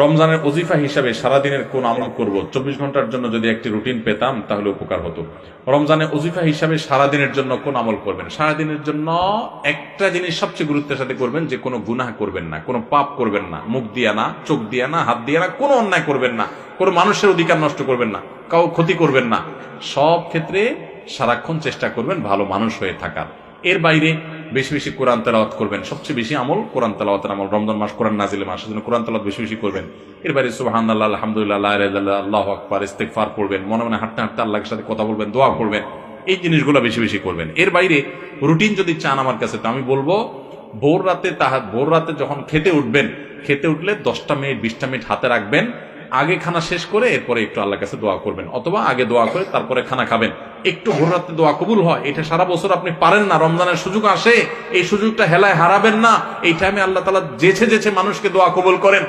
রমজানের ওজিফা হিসাবে সারাদিনের কোন আমল করব, 24 ঘন্টার জন্য যদি একটি রুটিন পেতাম তাহলে উপকার হতো। রমজানের ওজিফা হিসাবে সারাদিনের জন্য কোন আমল করবেন? সারাদিনের জন্য একটা জিনিস সবচেয়ে গুরুত্বের সাথে করবেন, যে কোনো গুনাহ করবেন না, কোনো পাপ করবেন না, মুখ দিয়া না, চোখ দিয়া না, হাত দিয়া না, কোনো অন্যায় করবেন না, কোনো মানুষের অধিকার নষ্ট করবেন না, কাউ ক্ষতি করবেন না। সব ক্ষেত্রে সারাক্ষণ চেষ্টা করবেন ভালো মানুষ হয়ে থাকার। এর বাইরে বেশি বেশি কোরআন তেলাওয়াত করবেন। সবচেয়ে বেশি আমল কোরআন তেলাওয়াতের আমল। রমজান মাস কোরআন নাজিলের মাস, সেজন্য কোরআন তেলাওয়াত বেশি বেশি করবেন। এর বাইরে সুবহানাল্লাহ, আলহামদুলিল্লাহ, লা ইলাহা ইল্লাল্লাহ, আল্লাহু আকবার, ইস্তিগফার করবেন। মনে মনে হাঁটতে হাঁটতে আল্লাহর সাথে কথা বলবেন, দোয়া করবেন। এই জিনিসগুলো বেশি বেশি করবেন। এর বাইরে রুটিন যদি চান আমার কাছে, তো আমি বলবো ভোর রাতে যখন খেতে উঠবেন, খেতে উঠলে 10টা মিনিট 20টা মিনিট হাতে রাখবেন। আগে খানা শেষ করে এরপরে একটু আল্লাহর কাছে দোয়া করবেন, অথবা আগে দোয়া করে তারপরে খানা খাবেন। একটু ভোর রাতে দোয়া কবুল হয়, এটা সারা বছর আপনি পারেন না, রমজানের সুযোগ আসে, এই সুযোগটা হেলায় হারাবেন না। এই টাইমে আল্লাহ তাআলা যেছে মানুষকে দোয়া কবুল করেন।